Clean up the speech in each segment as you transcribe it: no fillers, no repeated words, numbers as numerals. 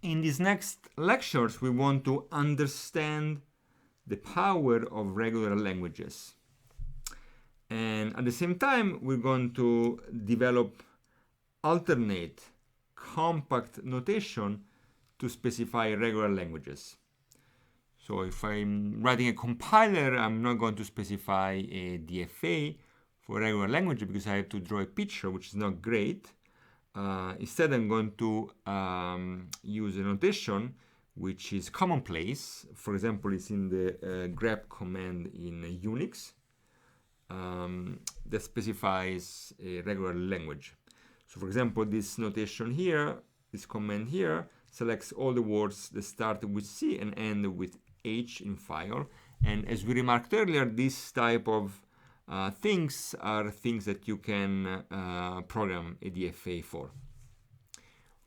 In these next lectures, we want to understand the power of regular languages. And at the same time, we're going to develop alternate compact notation to specify regular languages. So if I'm writing a compiler, I'm not going to specify a DFA for regular language because I have to draw a picture, which is not great. Instead, I'm going to use a notation which is commonplace. For example, it's in the grep command in Unix that specifies a regular language. So for example, this notation here, this command here, selects all the words that start with C and end with H in file. And as we remarked earlier, this type of things are things that you can program a DFA for.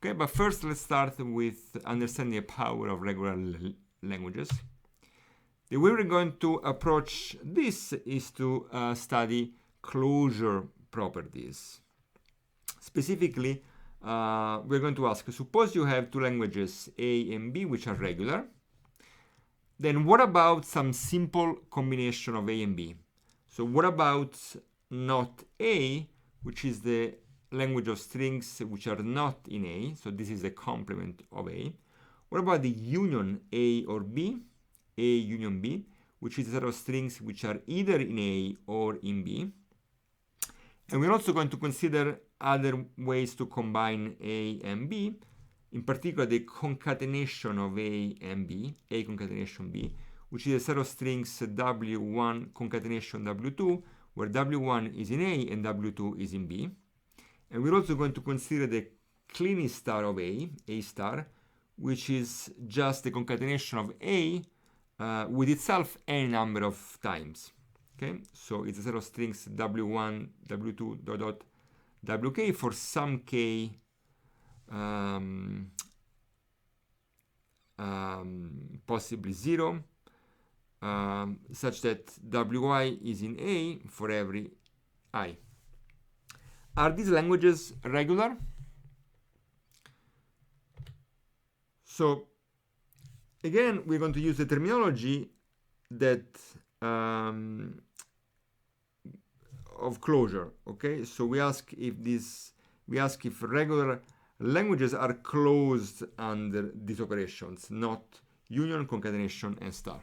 Okay, but first let's start with understanding the power of regular languages. The way we're going to approach this is to study closure properties. Specifically, we're going to ask, suppose you have two languages, A and B, which are regular. Then what about some simple combination of A and B? So what about not A, which is the language of strings which are not in A? So this is the complement of A. What about the union A or B, A union B, which is a set of strings which are either in A or in B? And we're also going to consider other ways to combine A and B, in particular the concatenation of A and B, A concatenation B, which is a set of strings W1 concatenation W2, where W1 is in A and W2 is in B. And we're also going to consider the Kleene star of A star, which is just the concatenation of A with itself any number of times. Okay, so it's a set of strings W1, W2, dot, dot, WK for some K possibly 0, such that Wi is in A for every I. Are these languages regular? So again, we're going to use the terminology that of closure. Okay, so we ask if regular languages are closed under these operations, not union, concatenation, and star.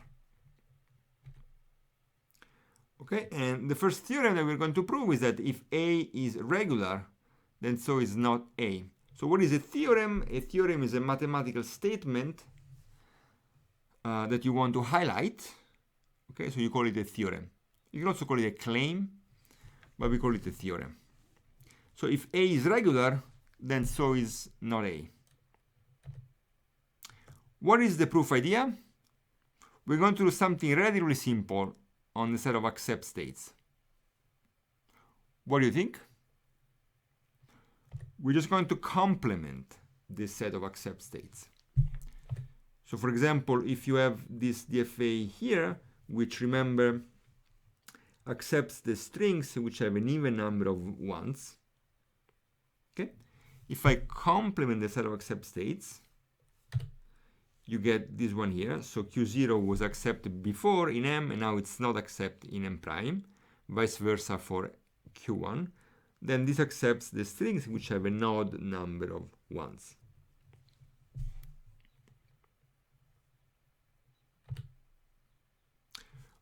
Okay, and the first theorem that we're going to prove is that if A is regular, then so is not A. So what is a theorem? A theorem is a mathematical statement that you want to highlight. Okay, so you call it a theorem. You can also call it a claim, but we call it a theorem. So if A is regular, then so is not A. What is the proof idea? We're going to do something relatively simple on the set of accept states. What do you think? We're just going to complement this set of accept states. So for example, if you have this DFA here, which remember accepts the strings which have an even number of ones, okay? If I complement the set of accept states, you get this one here. So Q0 was accepted before in M, and now it's not accepted in M prime, vice versa for Q1. Then this accepts the strings which have an odd number of ones.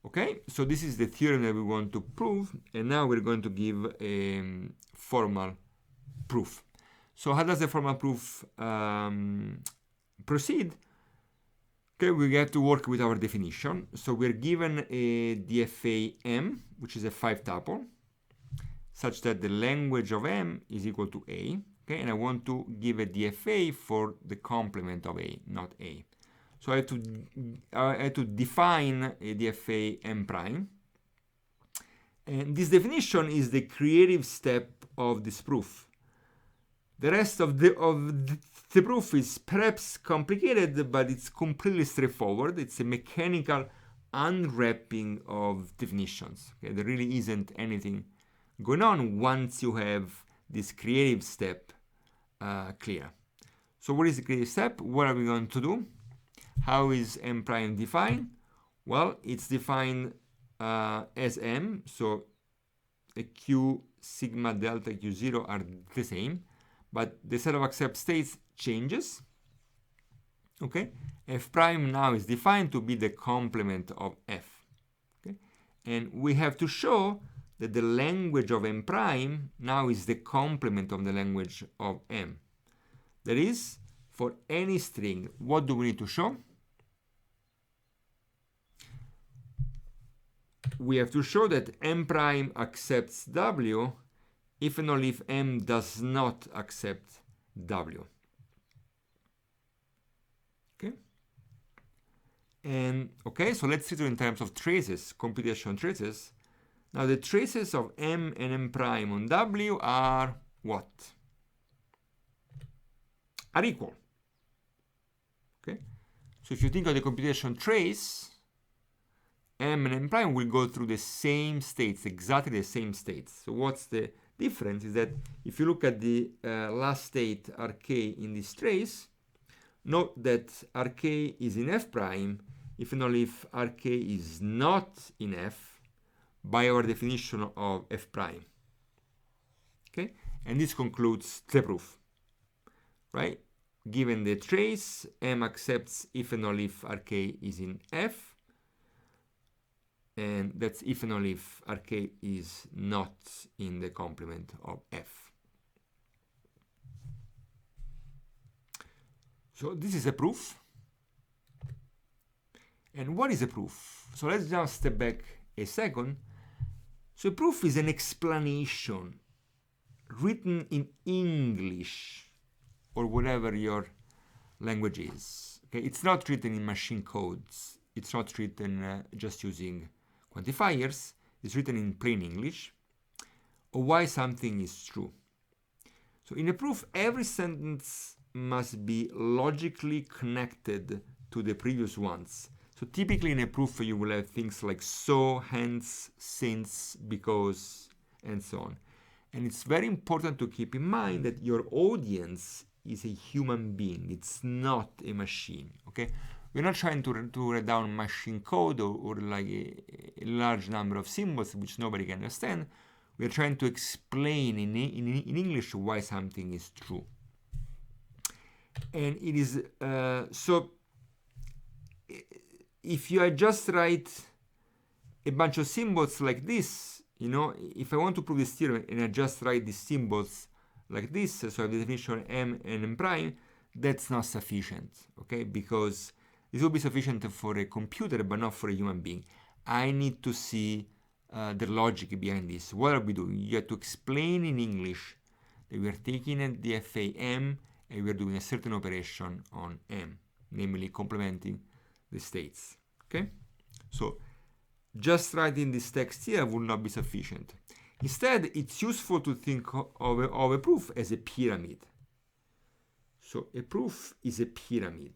Okay, so this is the theorem that we want to prove, and now we're going to give a formal proof. So how does the formal proof proceed? Okay, we have to work with our definition. So we're given a DFA M, which is a 5-tuple, such that the language of M is equal to A. Okay, and I want to give a DFA for the complement of A, not A. So I have to define a DFA M prime. And this definition is the creative step of this proof. The rest of the proof is perhaps complicated, but it's completely straightforward. It's a mechanical unwrapping of definitions. Okay? There really isn't anything going on once you have this creative step clear. So what is the creative step? What are we going to do? How is m prime defined? Well, it's defined as m, so the q sigma delta q0 are the same, but the set of accept states changes. Okay, f prime now is defined to be the complement of f. Okay, and we have to show that the language of m prime now is the complement of the language of m. That is, for any string, what do we need to show? We have to show that m prime accepts w if and only if m does not accept w. Okay? And okay, so let's treat it in terms of traces, computational traces. Now the traces of m and m prime on w are what? Are equal. Okay? So if you think of the computation trace, m and m prime will go through the same states, exactly the same states. So what's the difference is that if you look at the last state rk in this trace, note that rk is in f prime if and only if rk is not in f by our definition of f prime. Okay, and this concludes the proof, right? Given the trace, m accepts if and only if rk is in f, and that's if and only if rk is not in the complement of f. So this is a proof. And what is a proof? So let's just step back a second. So a proof is an explanation written in English or whatever your language is. Okay, it's not written in machine codes. It's not written just using quantifiers. It's written in plain English of why something is true. So in a proof, every sentence must be logically connected to the previous ones. So typically in a proof you will have things like so, hence, since, because, and so on. And it's very important to keep in mind that your audience is a human being. It's not a machine, okay? We're not trying to write down machine code or like a large number of symbols which nobody can understand. We're trying to explain in English why something is true. And it is, so if you just write a bunch of symbols like this, you know, if I want to prove this theorem and I just write these symbols like this, so I have the definition m and m prime, that's not sufficient, okay? Because this will be sufficient for a computer, but not for a human being. I need to see the logic behind this. What are we doing? You have to explain in English that we are taking the FA m and we are doing a certain operation on m, namely complementing the states, okay? So just writing this text here will not be sufficient. Instead, it's useful to think of a proof as a pyramid. So a proof is a pyramid.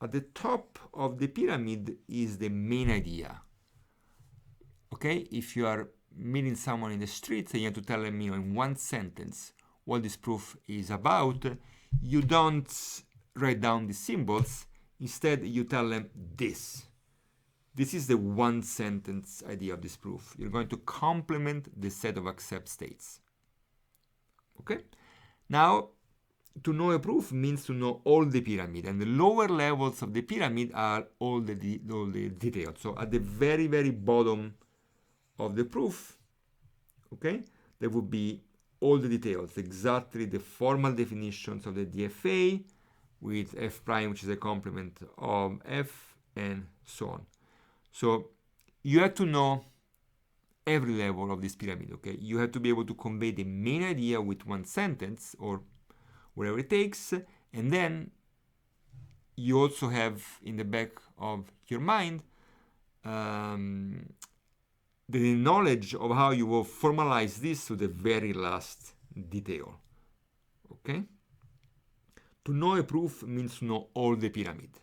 At the top of the pyramid is the main idea. Okay, if you are meeting someone in the street and you have to tell them in one sentence what this proof is about, you don't write down the symbols. Instead, you tell them this. This is the one sentence idea of this proof. You're going to complement the set of accept states. Okay? Now, to know a proof means to know all the pyramid, and the lower levels of the pyramid are all the details. So at the very, very bottom of the proof, okay, there would be all the details, exactly the formal definitions of the DFA with f prime, which is a complement of f, and so on. So you have to know every level of this pyramid, okay? You have to be able to convey the main idea with one sentence or whatever it takes, and then you also have in the back of your mind the knowledge of how you will formalize this to the very last detail, okay? To know a proof means to know all the pyramid.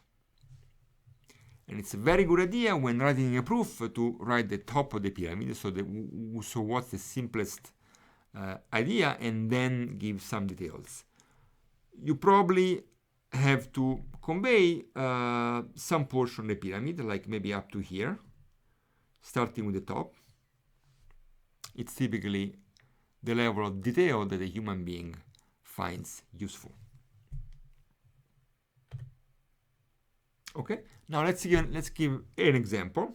And it's a very good idea when writing a proof to write the top of the pyramid, so what's the simplest idea, and then give some details. you probably have to convey some portion of the pyramid, like maybe up to here, starting with the top. It's typically the level of detail that a human being finds useful. Okay, now let's give an example.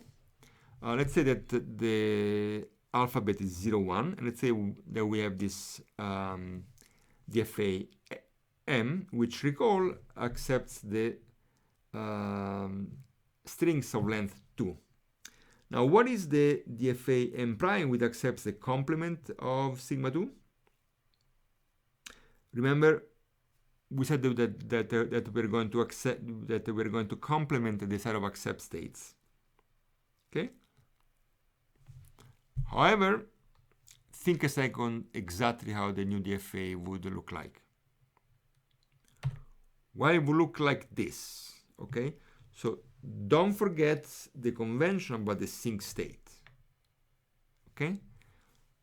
Let's say that the alphabet is 0, 1, and let's say that we have this DFA M, which, recall, accepts the strings of length 2. Now, what is the DFA M prime which accepts the complement of sigma 2? Remember, we said that we're going to accept, that we're going to complement the set of accept states. Okay. However, think a second exactly how the new DFA would look like. Well, it would look like this. Okay. So don't forget the convention about the sync state. Okay.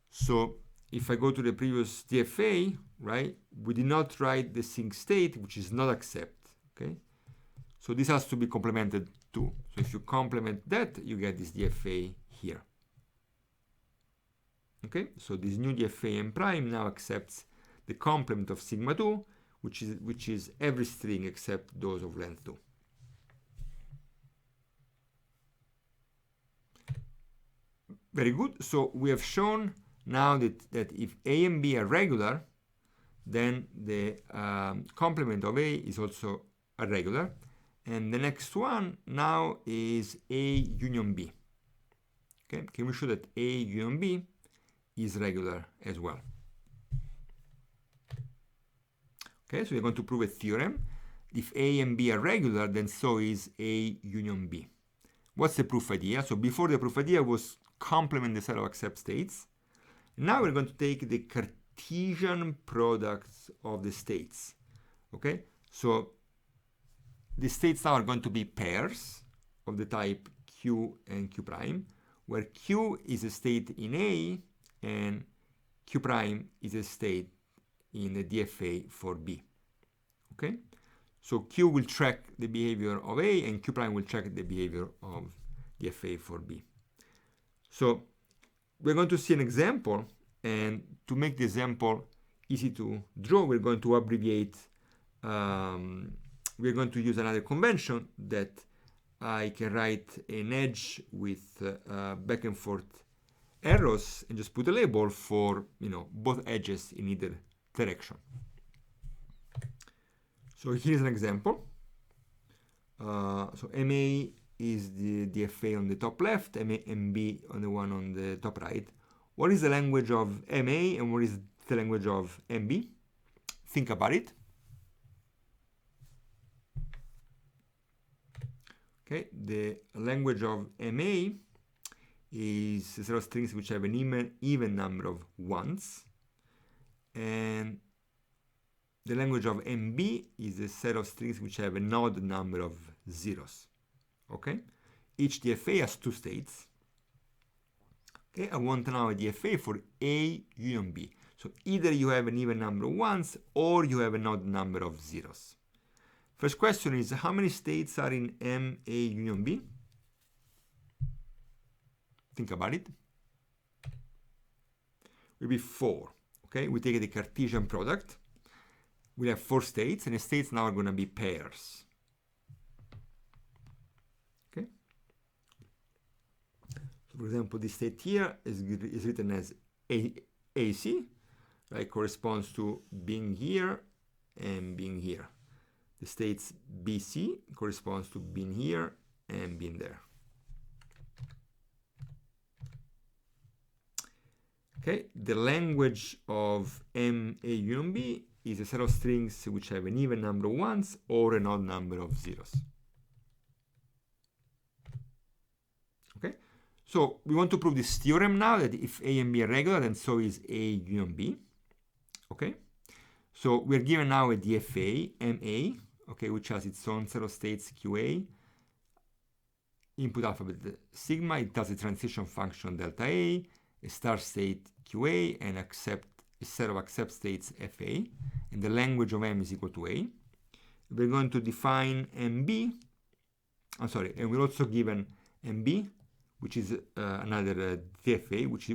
So if I go to the previous DFA, right, we did not write the sync state, which is not accept. Okay. So this has to be complemented too. So if you complement that, you get this DFA here. Okay. So this new DFA M prime now accepts the complement of sigma 2, which is every string except those of length 2. Very good. So we have shown now that if A and B are regular, then the complement of A is also a regular. And the next one now is A union B. Okay, can we show that A union B is regular as well? Okay, so we're going to prove a theorem. If A and B are regular, then so is A union B. What's the proof idea? So before, the proof idea was complement the set of accept states. Now we're going to take the Cartesian products of the states. Okay, so the states now are going to be pairs of the type Q and Q prime, where Q is a state in A and Q prime is a state in the DFA for B. Okay, so Q will track the behavior of A and Q prime will track the behavior of DFA for B. So we're going to see an example, and to make the example easy to draw, we're going to abbreviate. We're going to use another convention that I can write an edge with back and forth arrows and just put a label for both edges in either direction. So here's an example. So MA is the DFA on the top left, MB on the one on the top right. What is the language of MA and what is the language of MB? Think about it. Okay, the language of MA is a set of strings which have an even number of ones, and the language of MB is a set of strings which have an odd number of zeros. Okay, each DFA has two states. Okay, I want now a DFA for A union B. So either you have an even number of ones or you have an odd number of zeros. First question is, how many states are in M A union B? Think about it. Will be 4. Okay, we take the Cartesian product. We have 4 states, and the states now are going to be pairs. Okay. So for example, this state here is written as AC, right? Corresponds to being here and being here. The states BC corresponds to being here and being there. Okay, the language of MA union B is a set of strings which have an even number of ones or an odd number of zeros. Okay, so we want to prove this theorem now, that if A and B are regular, then so is A union B. Okay, so we're given now a DFA MA, okay, which has its own set of states QA, input alphabet sigma, it has a transition function delta A, a start state QA, and accept a set of accept states FA, and the language of M is equal to A. We're going to define MB, I'm sorry, and we're also given MB, which is another DFA, which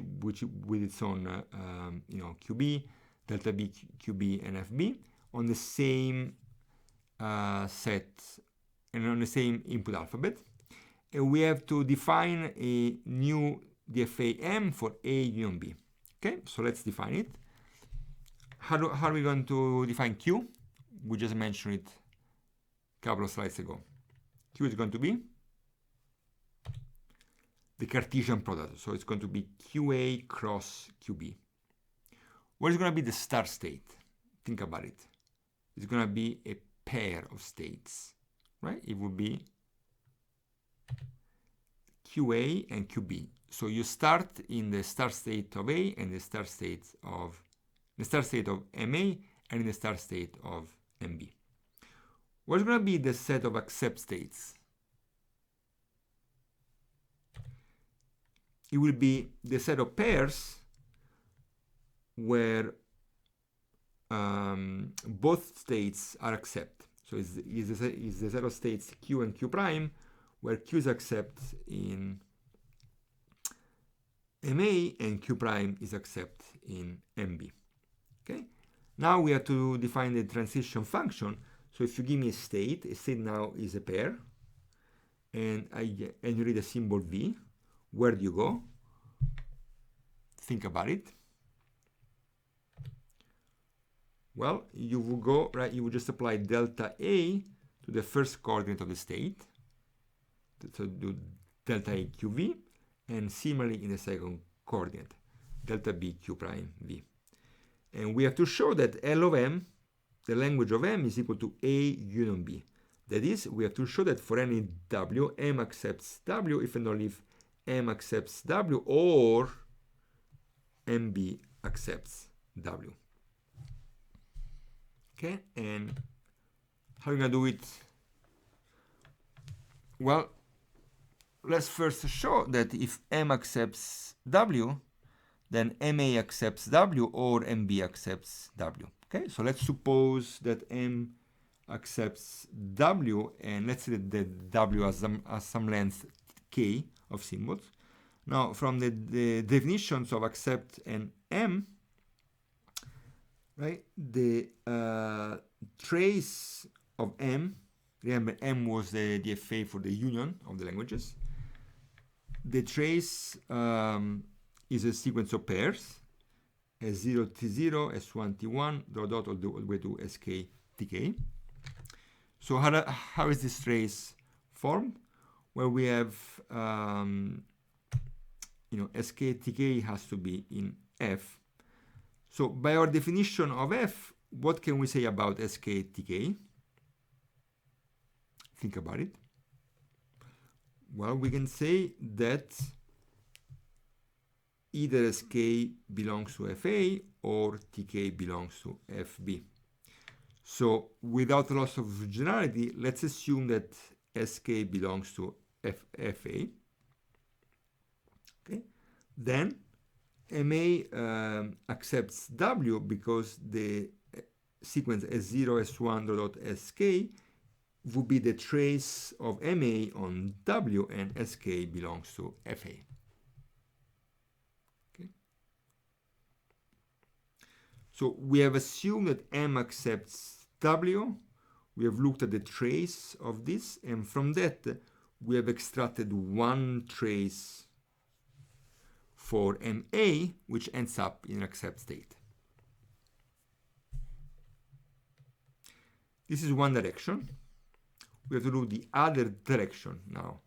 with its own QB, delta B, QB, and FB on the same set and on the same input alphabet. And we have to define a new DFA M for A union B. Okay, so let's define it. How are we going to define Q? We just mentioned it a couple of slides ago. Q is going to be the Cartesian product. So it's going to be QA cross QB. What is going to be the start state? Think about it. It's going to be a pair of states, right? It would be QA and QB. So you start in the start state of A and the start state of MA and in the start state of MB. What's going to be the set of accept states? It will be the set of pairs where both states are accept. So it's the set of states Q and Q prime, where Q is accept in MA and Q prime is accept in MB. Okay. Now we have to define the transition function. So if you give me a state now is a pair, and you read a symbol V, where do you go? Think about it. Well, you will go, right, you will just apply delta A to the first coordinate of the state. So do delta A QV, and similarly in the second coordinate, delta B Q prime V. And we have to show that L of M, the language of M, is equal to A union B. That is, we have to show that for any W, M accepts W if and only if M accepts W or MB accepts W. Okay, and how are we going to do it? Well, let's first show that if M accepts W, then MA accepts W or MB accepts W. Okay, so let's suppose that M accepts W, and let's say that the W has some length K of symbols. Now, from the definitions of accept and M, right, the trace of M, remember M was the DFA for the union of the languages. The trace is a sequence of pairs, S0 T0, S1 T1, dot all the way to SK TK. So how is this trace formed? Well, we have SK TK has to be in F. So by our definition of F, what can we say about SK TK? Think about it. Well, we can say that either SK belongs to FA or TK belongs to FB. So without loss of generality, let's assume that SK belongs to FA. Okay. Then MA accepts W because the sequence S0, S1, dot SK would be the trace of MA on W, and SK belongs to FA. Okay. So we have assumed that M accepts W. We have looked at the trace of this, and from that we have extracted one trace for MA, which ends up in an accept state. This is one direction. We have to do the other direction now.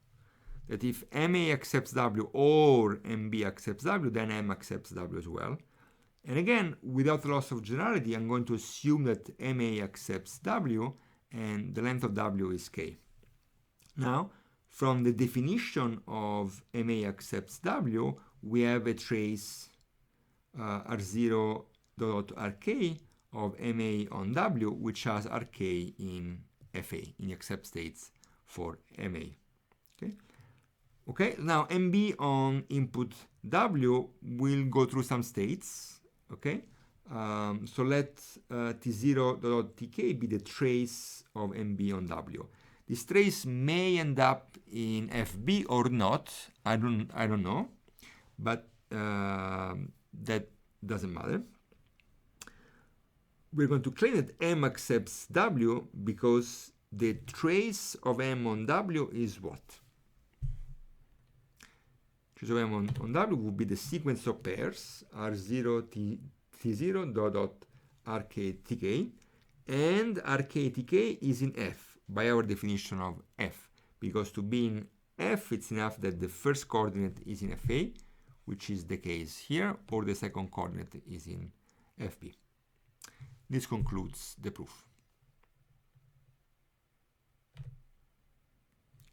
That if MA accepts W or MB accepts W, then M accepts W as well. And again, without loss of generality, I'm going to assume that MA accepts W and the length of W is K. Now, from the definition of MA accepts W, we have a trace R0 dot RK of MA on W, which has RK in FA, in the accept states for MA. Okay. Okay, now MB on input W will go through some states. Okay, So let T0.tk be the trace of MB on W. This trace may end up in FB or not. I don't know, but that doesn't matter. We're going to claim that M accepts W because the trace of M on W is what? Trace of M on W would be the sequence of pairs R0 T0 dot RKTK, and RKTK is in F by our definition of F, because to be in F it's enough that the first coordinate is in FA, which is the case here, or the second coordinate is in FB. This concludes the proof.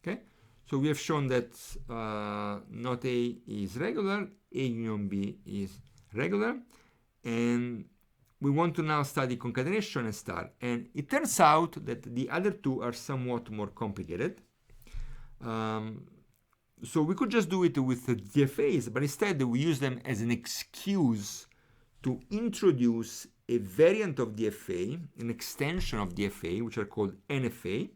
Okay, so we have shown that not A is regular, A union B is regular, and we want to now study concatenation and star. And it turns out that the other two are somewhat more complicated. So we could just do it with the DFAs, but instead we use them as an excuse to introduce a variant of DFA, an extension of DFA, which are called NFA.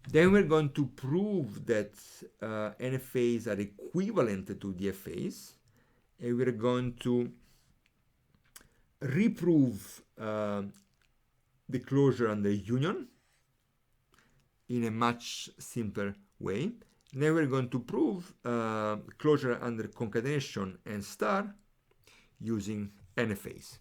Then we're going to prove that NFAs are equivalent to DFAs, and we're going to reprove the closure under union in a much simpler way. Then we're going to prove closure under concatenation and star using NFAs.